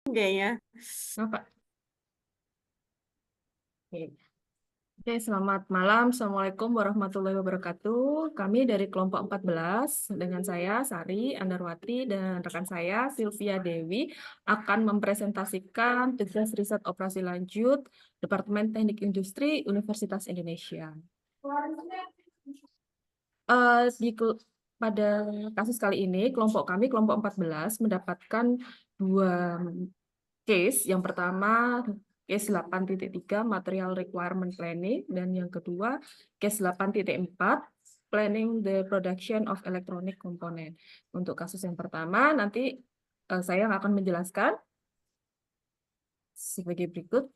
Kayaknya. Pak. Oke. Oke, selamat malam. Assalamualaikum warahmatullahi wabarakatuh. Kami dari kelompok 14 dengan saya Sari Andarwati dan rekan saya Sylvia Dewi akan mempresentasikan tugas riset operasi lanjut Departemen Teknik Industri Universitas Indonesia. Pada kasus kali ini, kelompok kami, kelompok 14, mendapatkan dua case. Yang pertama, case 8.3 Material Requirement Planning, dan yang kedua, case 8.4 Planning the Production of Electronic Component. Untuk kasus yang pertama, nanti saya akan menjelaskan sebagai berikut.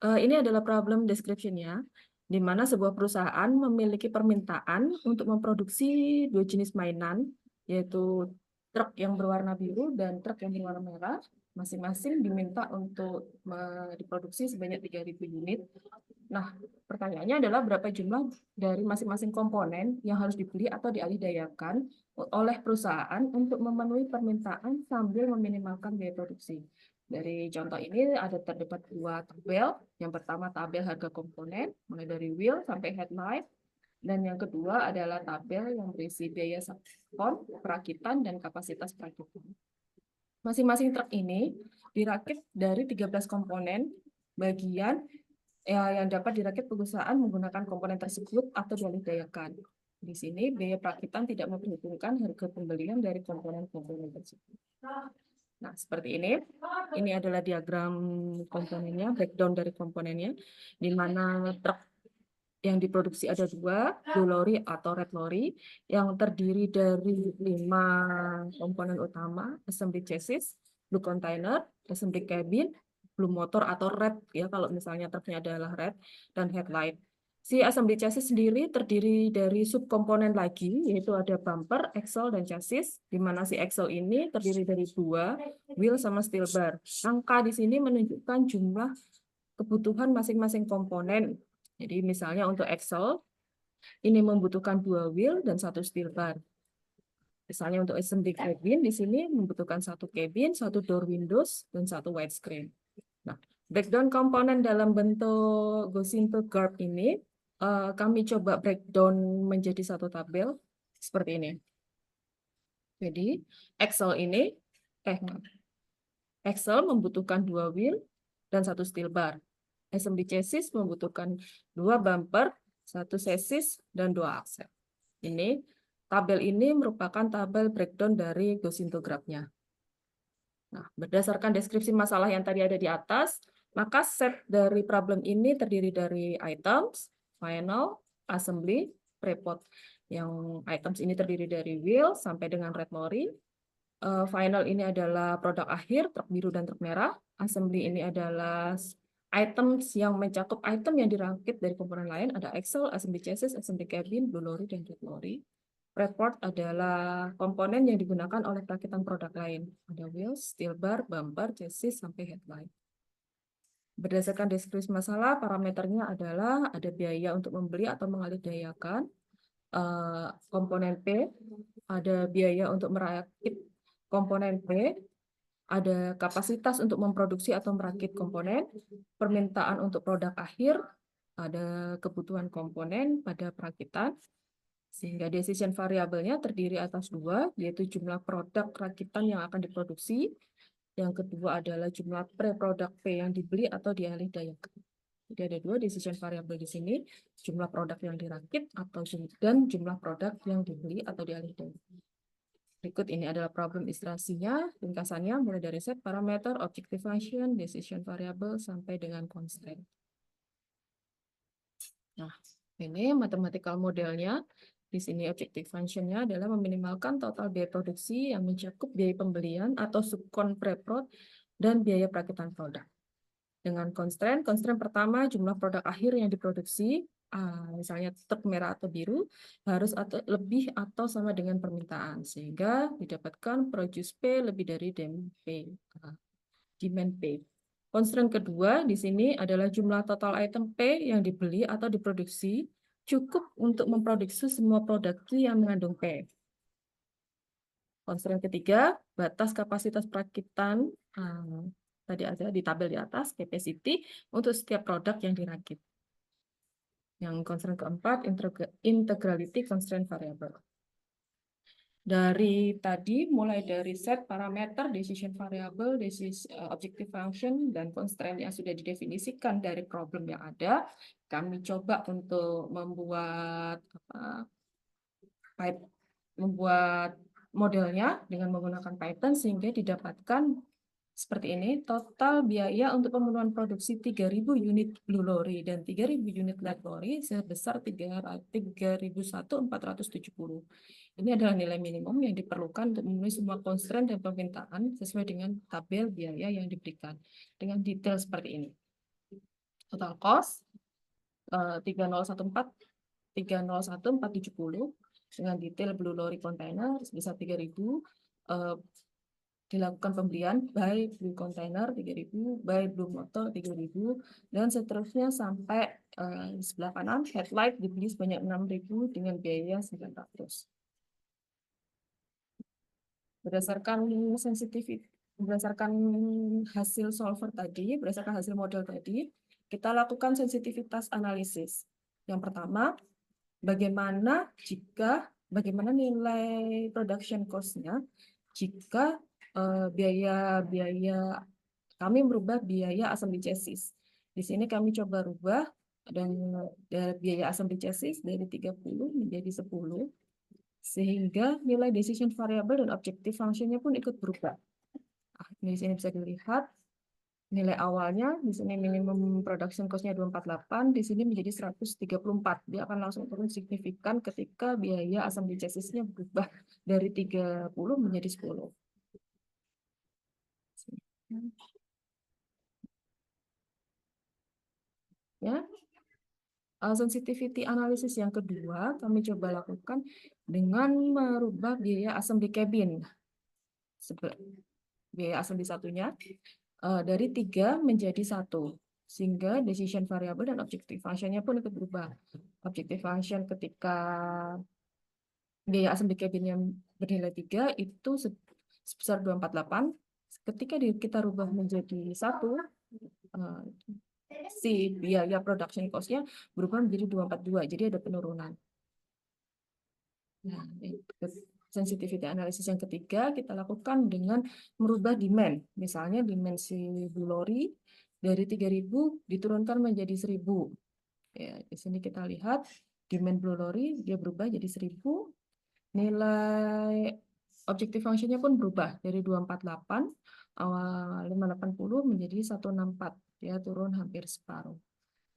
Ini adalah problem description-nya, di mana sebuah perusahaan memiliki permintaan untuk memproduksi dua jenis mainan, yaitu truk yang berwarna biru dan truk yang berwarna merah. Masing-masing diminta untuk diproduksi sebanyak 3.000 unit. Nah, pertanyaannya adalah berapa jumlah dari masing-masing komponen yang harus dibeli atau dialihdayakan oleh perusahaan untuk memenuhi permintaan sambil meminimalkan biaya produksi. Dari contoh ini ada terdapat dua tabel. Yang pertama tabel harga komponen, mulai dari wheel sampai headlight. Dan yang kedua adalah tabel yang berisi biaya subkon, perakitan, dan kapasitas perakitan. Masing-masing truk ini dirakit dari 13 komponen bagian yang dapat dirakit perusahaan menggunakan komponen tersebut atau dialihdayakan. Di sini biaya perakitan tidak memperhitungkan harga pembelian dari komponen-komponen tersebut. Nah, seperti ini. Ini adalah diagram komponennya, breakdown dari komponennya, di mana truk yang diproduksi ada dua, blue lorry atau red lorry, yang terdiri dari 5 komponen utama, assembly chassis, blue container, assembly cabin, blue motor atau red, ya kalau misalnya truknya adalah red, dan headlight. Si assembly chassis sendiri terdiri dari subkomponen lagi, yaitu ada bumper, axle, dan chassis, di mana si axle ini terdiri dari dua, wheel sama steel bar. Angka di sini menunjukkan jumlah kebutuhan masing-masing komponen. Jadi misalnya untuk axle, ini membutuhkan dua wheel dan satu steel bar. Misalnya untuk assembly cabin, di sini membutuhkan satu cabin, satu door windows, dan satu windscreen. Nah, breakdown komponen dalam bentuk Gosinto Garb ini, kami coba breakdown menjadi satu tabel seperti ini. Jadi, axle membutuhkan dua wheel dan satu steel bar. Assembly chassis membutuhkan dua bumper, satu chassis, dan dua aksel. Tabel ini merupakan tabel breakdown dari Gaussian-Graph-nya. Nah, berdasarkan deskripsi masalah yang tadi ada di atas, maka set dari problem ini terdiri dari items, final, assembly, prepot. Yang items ini terdiri dari wheel sampai dengan red lorry. Final ini adalah produk akhir, truk biru dan truk merah. Assembly ini adalah items yang mencakup item yang dirakit dari komponen lain. Ada axle, assembly chassis, assembly cabin, blue lorry, dan red lorry. Preport adalah komponen yang digunakan oleh perakitan produk lain. Ada wheels, steel bar, bumper, chassis, sampai headlight. Berdasarkan deskripsi masalah, parameternya adalah ada biaya untuk membeli atau mengalihdayakan komponen P, ada biaya untuk merakit komponen P, ada kapasitas untuk memproduksi atau merakit komponen, permintaan untuk produk akhir, ada kebutuhan komponen pada perakitan, sehingga decision variabelnya terdiri atas dua, yaitu jumlah produk rakitan yang akan diproduksi, yang kedua adalah jumlah pre-produk P yang dibeli atau dialihdayakan. Jadi ada dua decision variabel di sini, jumlah produk yang dirakit dan jumlah produk yang dibeli atau dialihdayakan. Berikut ini adalah problem ilustrasinya, ringkasannya mulai dari set parameter, objective function, decision variable, sampai dengan constraint. Nah, ini mathematical modelnya. Di sini objective function-nya adalah meminimalkan total biaya produksi yang mencakup biaya pembelian atau subkon preprod dan biaya perakitan produk. Dengan constraint pertama jumlah produk akhir yang diproduksi, misalnya truk merah atau biru, harus lebih atau sama dengan permintaan, sehingga didapatkan produce P lebih dari demand P. Constraint kedua di sini adalah jumlah total item P yang dibeli atau diproduksi cukup untuk memproduksi semua produk Q yang mengandung P. Constraint ketiga, batas kapasitas perakitan tadi ada di tabel di atas, capacity untuk setiap produk yang dirakit. Yang constraint keempat, integrality constraint variable. Dari tadi, mulai dari set parameter, decision variable, objective function, dan constraint yang sudah didefinisikan dari problem yang ada, kami coba untuk membuat modelnya dengan menggunakan Python sehingga didapatkan seperti ini, total biaya untuk pemenuhan produksi 3.000 unit Blue Lorry dan 3.000 unit Red Lorry sebesar 3.470. Ini adalah nilai minimum yang diperlukan untuk memenuhi semua constraint dan permintaan sesuai dengan tabel biaya yang diberikan dengan detail seperti ini. Total cost 301.470 dengan detail Blue Lorry container sebesar 3.000, dilakukan pembelian by Blue Container 3.000, by Blue Motor 3.000, dan seterusnya sampai sebelah kanan headlight dibeli sebanyak 6.000 dengan biaya 900. Berdasarkan hasil solver tadi, berdasarkan hasil model tadi, kita lakukan sensitivitas analisis. Yang pertama, bagaimana nilai production cost-nya jika kami merubah biaya assembly chassis. Di sini kami coba rubah dan biaya assembly chassis dari 30 menjadi 10, sehingga nilai decision variable dan objective function-nya pun ikut berubah. Di sini bisa dilihat nilai awalnya, di sini minimum production cost-nya 248, di sini menjadi 134. Dia akan langsung turun signifikan ketika biaya assembly chassis-nya berubah dari 30 menjadi 10. Ya, sensitivity analysis yang kedua kami coba lakukan dengan merubah biaya assembly cabin. Biaya assembly satunya dari 3 menjadi 1, sehingga decision variable dan objective function-nya pun ikut berubah. Objective function ketika biaya assembly cabin yang bernilai 3 itu sebesar 248. Ketika kita rubah menjadi 1, si biaya production cost-nya berubah menjadi 242, jadi ada penurunan. Nah, sensitivity analysis yang ketiga kita lakukan dengan merubah demand. Misalnya dimensi Blue Lorry dari 3.000 diturunkan menjadi 1.000. Ya, di sini kita lihat demand Blue Lorry dia berubah jadi 1.000. Nilai objective function-nya pun berubah dari 248 awal 580 menjadi 164. Dia turun hampir separuh.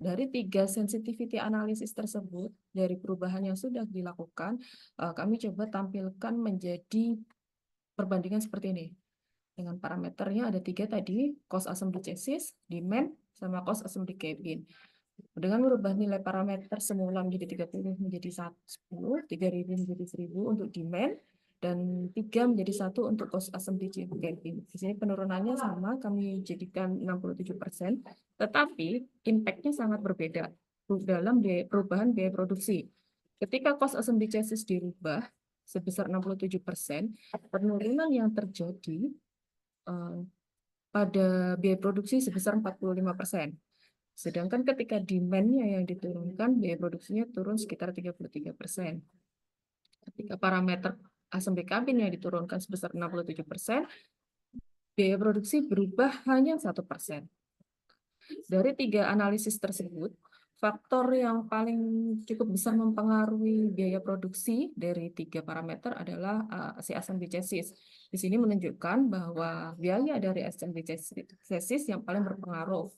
Dari 3 sensitivity analysis tersebut, dari perubahan yang sudah dilakukan, kami coba tampilkan menjadi perbandingan seperti ini. Dengan parameternya ada 3 tadi, cost assembly chassis, demand, sama cost assembly cabin. Dengan merubah nilai parameter semula menjadi 30 menjadi 10, 3.000 menjadi 1.000 untuk demand, dan 3 menjadi 1 untuk cost assembly cabin. Di sini penurunannya sama, kami jadikan 67%, tetapi impact-nya sangat berbeda dalam perubahan biaya produksi. Ketika cost assembly chassis dirubah sebesar 67%, penurunan yang terjadi pada biaya produksi sebesar 45%. Sedangkan ketika demand-nya yang diturunkan, biaya produksinya turun sekitar 33%. Ketika parameter assembly cabin yang diturunkan sebesar 67%, biaya produksi berubah hanya 1%. Dari 3 analisis tersebut, faktor yang paling cukup besar mempengaruhi biaya produksi dari 3 parameter adalah si assembly chassis. Di sini menunjukkan bahwa biaya dari assembly chassis yang paling berpengaruh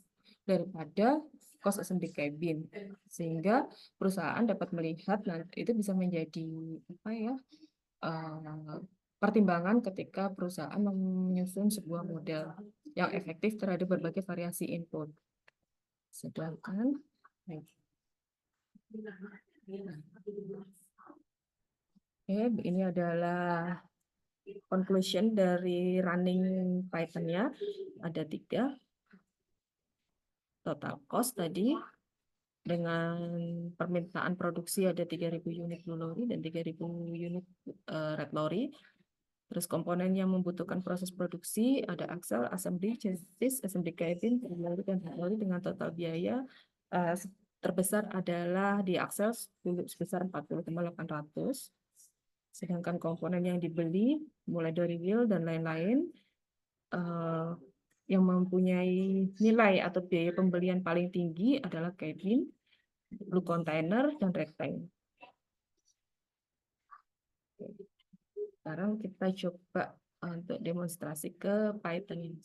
daripada cost assembly cabin, sehingga perusahaan dapat melihat nanti itu bisa menjadi pertimbangan ketika perusahaan menyusun sebuah model yang efektif terhadap berbagai variasi input. Sedangkan ini adalah conclusion dari running Python-nya. Ada 3. Total cost tadi dengan permintaan produksi ada 3.000 unit Blue Lorry dan 3.000 unit Red Lorry. Terus komponen yang membutuhkan proses produksi ada axle, assembly, chassis, assembly cabin, lori dan lori dengan total biaya eh, terbesar adalah di axle sebesar 40.800. Sedangkan komponen yang dibeli mulai dari wheel dan lain-lain eh, yang mempunyai nilai atau biaya pembelian paling tinggi adalah cabin, blue container, dan rectangle. Sekarang kita coba untuk demonstrasi ke Python ini.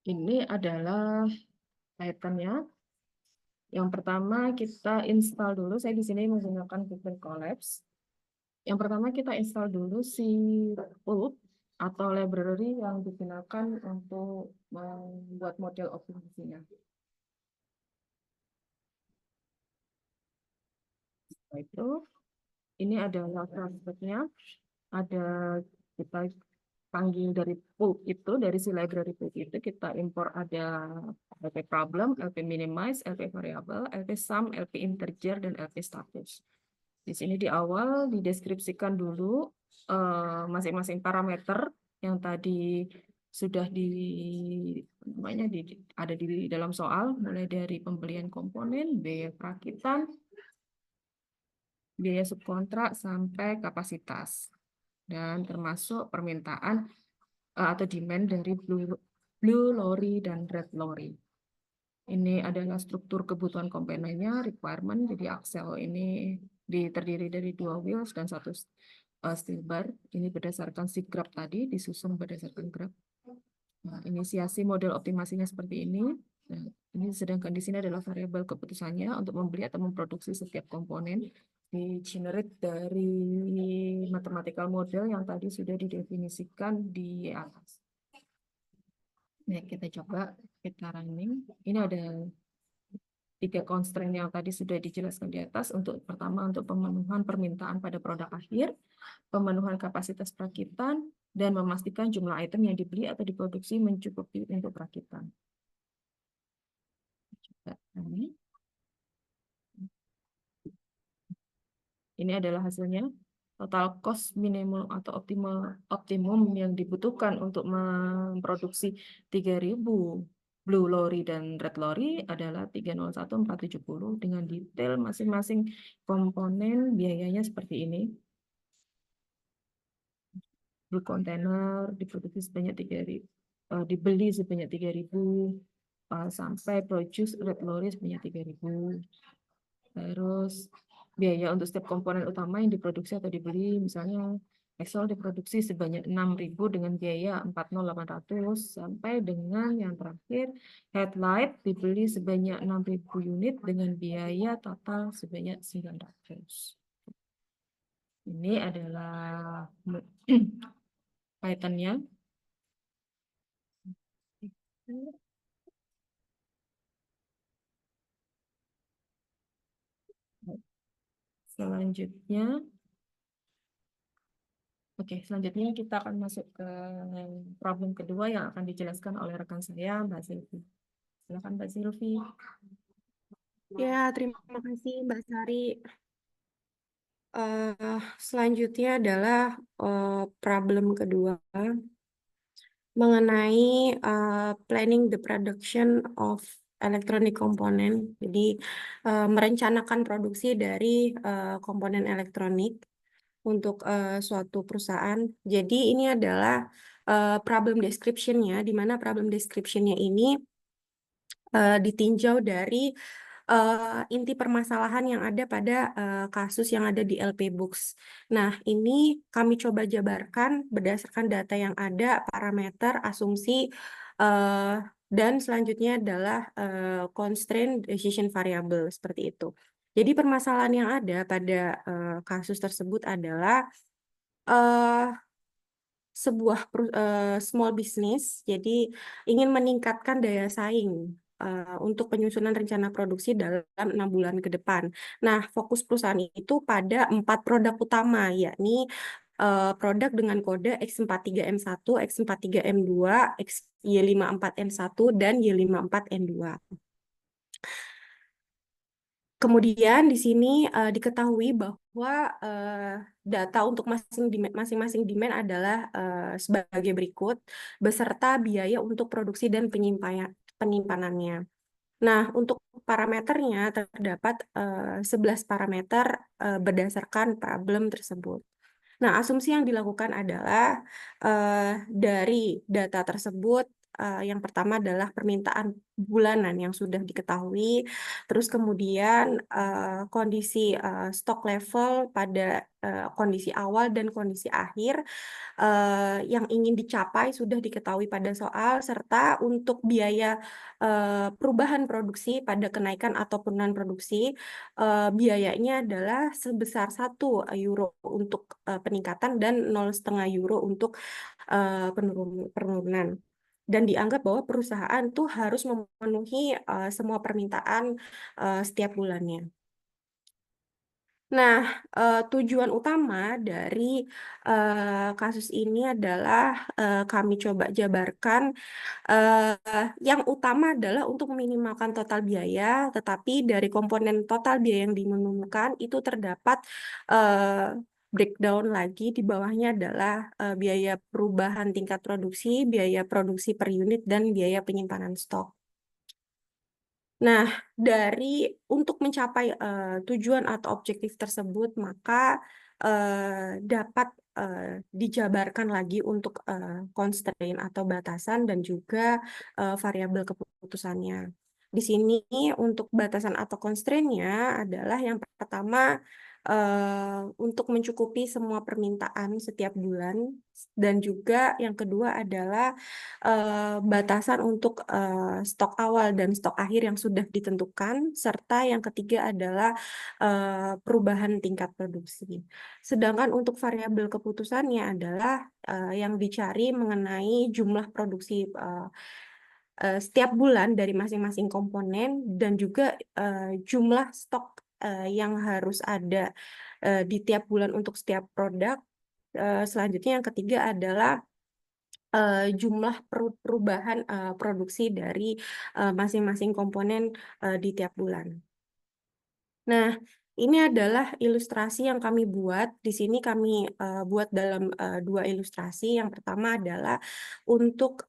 Ini adalah Python-nya. Yang pertama kita install dulu. Saya di sini menggunakan Google Colabs. Yang pertama kita install dulu si Pulp atau library yang digunakan untuk membuat model optimasinya. Setelah itu, ini adalah prospeknya. Ada kita panggil dari Pulp itu, dari si library Pulp itu kita impor ada LP problem, LP minimize, LP variable, LP sum, LP integer, dan LP status. Di sini di awal dideskripsikan dulu masing-masing parameter yang tadi sudah ada di dalam soal, mulai dari pembelian komponen, biaya perakitan, biaya subkontrak, sampai kapasitas. Dan termasuk permintaan atau demand dari blue lorry dan red lorry. Ini adalah struktur kebutuhan komponennya, requirement. Jadi axle ini terdiri dari 2 wheels dan 1 steel bar. Ini berdasarkan si graph tadi, disusun berdasarkan graph. Nah, inisiasi model optimasinya seperti ini. Nah, ini sedangkan di sini adalah variabel keputusannya untuk membeli atau memproduksi setiap komponen di generate dari mathematical model yang tadi sudah didefinisikan di atas. Nah, kita coba kita running. Ini ada 3 constraint yang tadi sudah dijelaskan di atas. Untuk pertama, untuk pemenuhan permintaan pada produk akhir, pemenuhan kapasitas perakitan, dan memastikan jumlah item yang dibeli atau diproduksi mencukupi untuk perakitan. Ini adalah hasilnya. Total cost minimum atau optimum yang dibutuhkan untuk memproduksi 3.000 blue lorry dan red lorry adalah 301.470 dengan detail masing-masing komponen biayanya seperti ini. Blue container diproduksi sebanyak 3.000, dibeli sebanyak 3.000, sampai produce red lorry sebanyak 3.000. Terus biaya untuk setiap komponen utama yang diproduksi atau dibeli, misalnya Excel diproduksi sebanyak 6.000 dengan biaya 40.800, sampai dengan yang terakhir headlight dibeli sebanyak 6.000 unit dengan biaya total sebanyak 900. Ini adalah Python-nya. Selanjutnya, selanjutnya kita akan masuk ke problem kedua yang akan dijelaskan oleh rekan saya, Mbak Silvi. Silakan Mbak Silvi. Ya, terima kasih Mbak Sari. Selanjutnya adalah problem kedua mengenai planning the production of electronic component. Jadi merencanakan produksi dari komponen elektronik untuk suatu perusahaan. Jadi ini adalah problem description-nya, di mana problem description-nya ini ditinjau dari inti permasalahan yang ada pada kasus yang ada di LP Books. Nah, ini kami coba jabarkan berdasarkan data yang ada, parameter, asumsi, dan selanjutnya adalah constraint decision variable, seperti itu. Jadi permasalahan yang ada pada kasus tersebut adalah sebuah small business, jadi ingin meningkatkan daya saing untuk penyusunan rencana produksi dalam 6 bulan ke depan. Nah, fokus perusahaan itu pada 4 produk utama, yakni produk dengan kode X43M1, X43M2, Y54N1, dan Y54N2. Kemudian di sini diketahui bahwa data untuk masing-masing demand adalah sebagai berikut, beserta biaya untuk produksi dan penyimpanannya. Nah, untuk parameternya terdapat 11 parameter berdasarkan problem tersebut. Nah, asumsi yang dilakukan adalah dari data tersebut, yang pertama adalah permintaan bulanan yang sudah diketahui, terus kemudian kondisi stok level pada kondisi awal dan kondisi akhir yang ingin dicapai sudah diketahui pada soal, serta untuk biaya perubahan produksi pada kenaikan atau penurunan produksi, biayanya adalah sebesar 1 euro untuk peningkatan dan 0,5 euro untuk penurunan. Dan dianggap bahwa perusahaan tuh harus memenuhi semua permintaan setiap bulannya. Nah, tujuan utama dari kasus ini adalah kami coba jabarkan. Yang utama adalah untuk meminimalkan total biaya, tetapi dari komponen total biaya yang dimenungkan itu terdapat breakdown lagi di bawahnya adalah biaya perubahan tingkat produksi, biaya produksi per unit, dan biaya penyimpanan stok. Nah, untuk mencapai tujuan atau objektif tersebut, maka dapat dijabarkan lagi untuk constraint atau batasan dan juga variabel keputusannya. Di sini untuk batasan atau constraint-nya adalah yang pertama untuk mencukupi semua permintaan setiap bulan, dan juga yang kedua adalah batasan untuk stok awal dan stok akhir yang sudah ditentukan, serta yang ketiga adalah perubahan tingkat produksi. Sedangkan untuk variabel keputusannya adalah yang dicari mengenai jumlah produksi setiap bulan dari masing-masing komponen, dan juga jumlah stok yang harus ada di tiap bulan untuk setiap produk. Selanjutnya yang ketiga adalah jumlah perubahan produksi dari masing-masing komponen di tiap bulan. Nah, ini adalah ilustrasi yang kami buat. Di sini kami buat dalam 2 ilustrasi. Yang pertama adalah untuk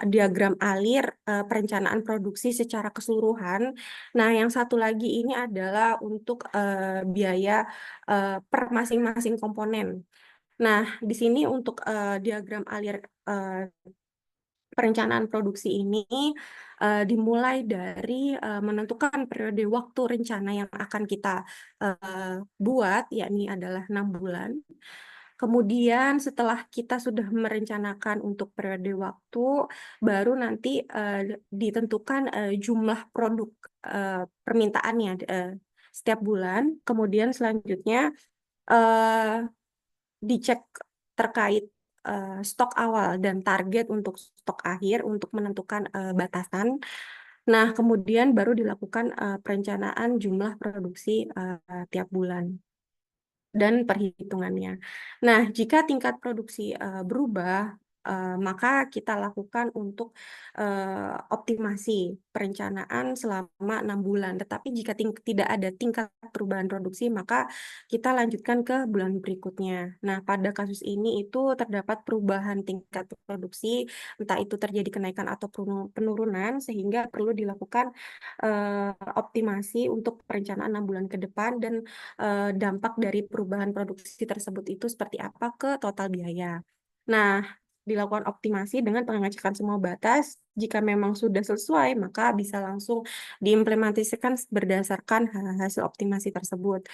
diagram alir perencanaan produksi secara keseluruhan. Nah, yang satu lagi ini adalah untuk biaya per masing-masing komponen. Nah, di sini untuk diagram alir perencanaan produksi ini dimulai dari menentukan periode waktu rencana yang akan kita buat, yakni adalah 6 bulan. Kemudian setelah kita sudah merencanakan untuk periode waktu, baru nanti ditentukan jumlah produk permintaannya setiap bulan. Kemudian selanjutnya dicek terkait stok awal dan target untuk stok akhir untuk menentukan batasan. Nah, kemudian baru dilakukan perencanaan jumlah produksi tiap bulan dan perhitungannya. Nah, jika tingkat produksi berubah, maka kita lakukan untuk optimasi perencanaan selama 6 bulan. Tetapi jika tidak ada tingkat perubahan produksi, maka kita lanjutkan ke bulan berikutnya. Nah, pada kasus ini itu terdapat perubahan tingkat produksi, entah itu terjadi kenaikan atau penurunan, sehingga perlu dilakukan optimasi untuk perencanaan 6 bulan ke depan, dan dampak dari perubahan produksi tersebut itu seperti apa ke total biaya. Nah, dilakukan optimasi dengan pengecekan semua batas. Jika memang sudah sesuai, maka bisa langsung diimplementasikan berdasarkan hasil optimasi tersebut.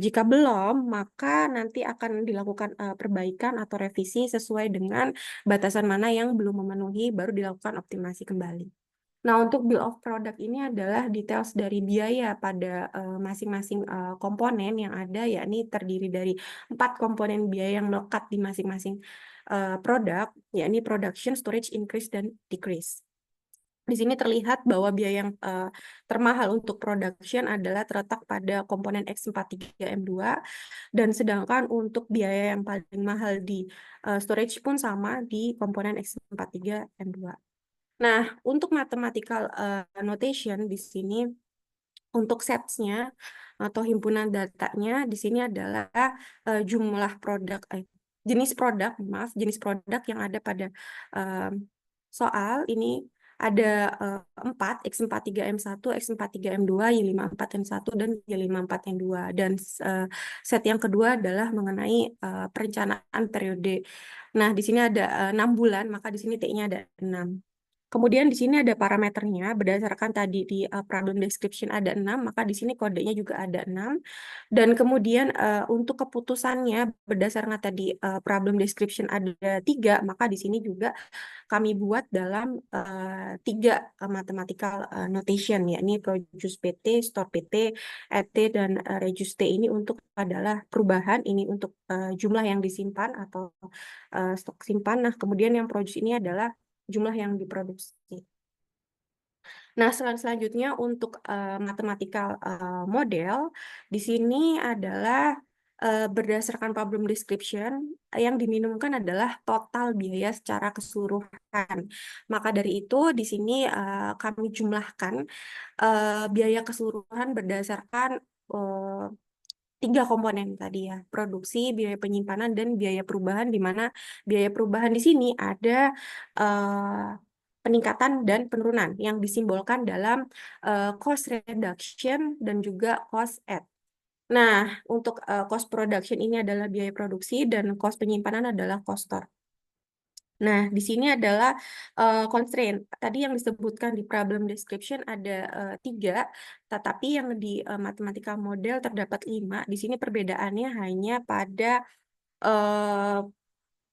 Jika belum, maka nanti akan dilakukan perbaikan atau revisi sesuai dengan batasan mana yang belum memenuhi, baru dilakukan optimasi kembali. Nah, untuk bill of product ini adalah details dari biaya pada masing-masing komponen yang ada, yakni terdiri dari 4 komponen biaya yang melekat di masing-masing produk, yakni production, storage, increase, dan decrease. Di sini terlihat bahwa biaya yang termahal untuk production adalah terletak pada komponen X43M2, dan sedangkan untuk biaya yang paling mahal di storage pun sama di komponen X43M2. Nah, untuk mathematical notation di sini, untuk sets-nya atau himpunan datanya di sini adalah jumlah produk, jenis produk, maaf, jenis produk yang ada pada eh, soal ini ada 4, X43M1, X43M2, Y54M1, dan Y54M2. Dan set yang kedua adalah mengenai perencanaan periode. Nah, di sini ada 6 bulan, maka di sini T-nya ada 6. Kemudian di sini ada parameternya, berdasarkan tadi di problem description ada 6, maka di sini kodenya juga ada 6. Dan kemudian untuk keputusannya, berdasarkan tadi problem description ada 3, maka di sini juga kami buat dalam 3 mathematical notation, yakni produce PT, store PT, ET, dan reduce T. Ini untuk adalah perubahan, ini untuk jumlah yang disimpan atau stok simpan. Nah, kemudian yang produce ini adalah jumlah yang diproduksi. Nah, selanjutnya untuk mathematical model, di sini adalah berdasarkan problem description, yang diminimumkan adalah total biaya secara keseluruhan. Maka dari itu, di sini kami jumlahkan biaya keseluruhan berdasarkan 3 komponen tadi ya, produksi, biaya penyimpanan, dan biaya perubahan, di mana biaya perubahan di sini ada peningkatan dan penurunan yang disimbolkan dalam cost reduction dan juga cost add. Nah, untuk cost production ini adalah biaya produksi dan cost penyimpanan adalah cost store. Nah, di sini adalah constraint. Tadi yang disebutkan di problem description ada 3, tetapi yang di mathematical model terdapat 5. Di sini perbedaannya hanya pada uh,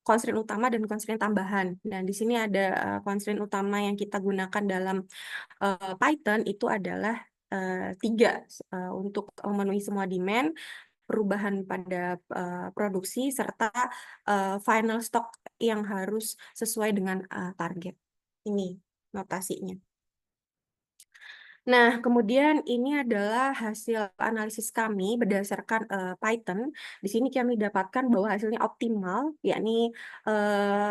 constraint utama dan constraint tambahan. Dan di sini ada constraint utama yang kita gunakan dalam Python itu adalah 3 untuk memenuhi semua demand, perubahan pada produksi, serta final stock yang harus sesuai dengan target. Ini notasinya. Nah, kemudian ini adalah hasil analisis kami berdasarkan Python. Di sini kami dapatkan bahwa hasilnya optimal, yakni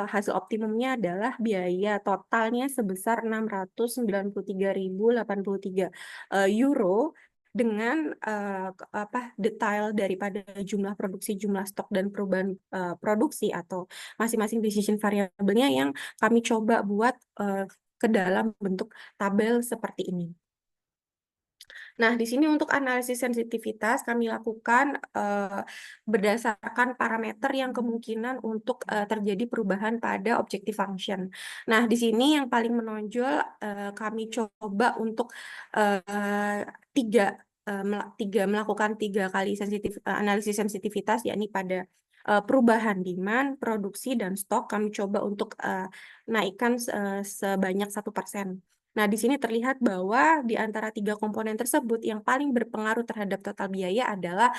hasil optimumnya adalah biaya totalnya sebesar 693.083 euro, dengan detail daripada jumlah produksi, jumlah stok, dan perubahan produksi atau masing-masing decision variabelnya yang kami coba buat ke dalam bentuk tabel seperti ini. Nah, di sini untuk analisis sensitivitas kami lakukan berdasarkan parameter yang kemungkinan untuk terjadi perubahan pada objective function. Nah, di sini yang paling menonjol kami coba untuk melakukan 3 kali analisis sensitivitas, yakni pada perubahan demand, produksi, dan stok. Kami coba untuk naikkan sebanyak 1%. Nah, di sini terlihat bahwa di antara 3 komponen tersebut yang paling berpengaruh terhadap total biaya adalah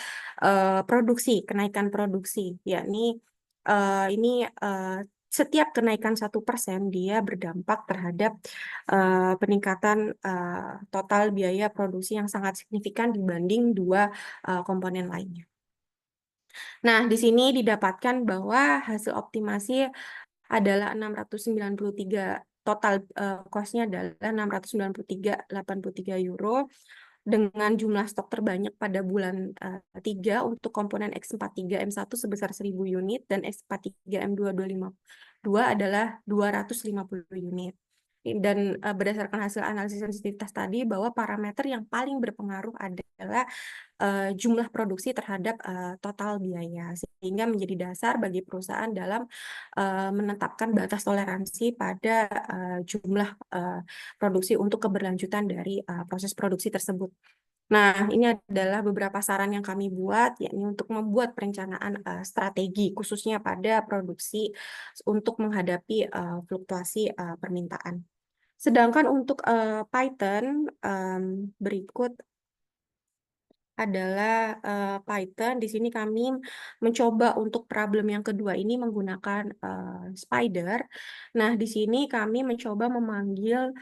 produksi, kenaikan produksi, yakni ini setiap kenaikan 1% dia berdampak terhadap peningkatan total biaya produksi yang sangat signifikan dibanding 2 komponen lainnya. Nah, di sini didapatkan bahwa hasil optimasi adalah 693, total cost-nya adalah 693,83 euro, dengan jumlah stok terbanyak pada bulan 3 untuk komponen X43M1 sebesar 1000 unit dan X43M2 adalah 250 unit. Dan berdasarkan hasil analisis sensitivitas tadi, bahwa parameter yang paling berpengaruh adalah jumlah produksi terhadap total biaya, sehingga menjadi dasar bagi perusahaan dalam menetapkan batas toleransi pada jumlah produksi untuk keberlanjutan dari proses produksi tersebut. Nah, ini adalah beberapa saran yang kami buat, yakni untuk membuat perencanaan strategi, khususnya pada produksi untuk menghadapi fluktuasi permintaan. Sedangkan untuk Python, berikut adalah Python. Di sini kami mencoba untuk problem yang kedua ini menggunakan Spider. Nah, di sini kami mencoba memanggil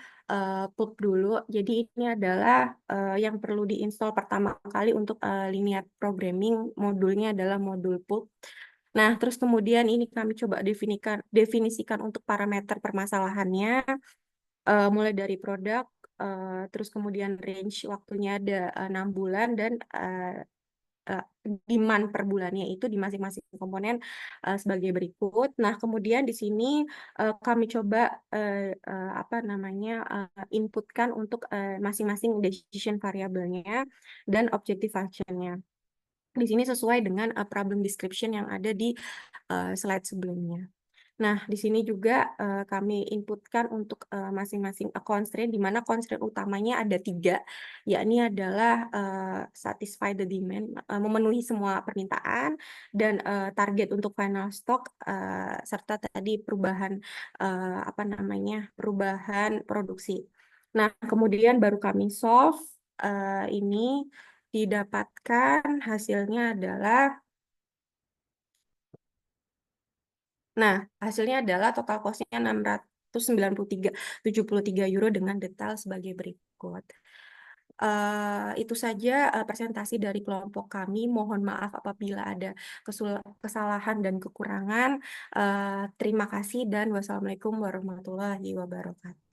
pulp dulu. Jadi ini adalah yang perlu diinstal pertama kali untuk linear programming. Modulnya adalah modul pulp. Nah, terus kemudian ini kami coba definisikan untuk parameter permasalahannya, mulai dari produk, terus kemudian range waktunya ada 6 bulan dan eh, demand per bulannya itu di masing-masing komponen sebagai berikut. Nah, kemudian di sini kami coba apa namanya inputkan untuk masing-masing decision variabelnya dan objective functionnya. Di sini sesuai dengan problem description yang ada di slide sebelumnya. Nah, di sini juga kami inputkan untuk masing-masing constraint, di mana constraint utamanya ada 3, yakni adalah satisfy the demand, memenuhi semua permintaan, dan target untuk final stock, serta tadi perubahan apa namanya perubahan produksi. Nah, kemudian baru kami solve ini didapatkan hasilnya adalah Nah, hasilnya adalah total cost-nya 693,73 euro dengan detail sebagai berikut. Itu saja presentasi dari kelompok kami. Mohon maaf apabila ada kesalahan dan kekurangan. Terima kasih dan wassalamualaikum warahmatullahi wabarakatuh.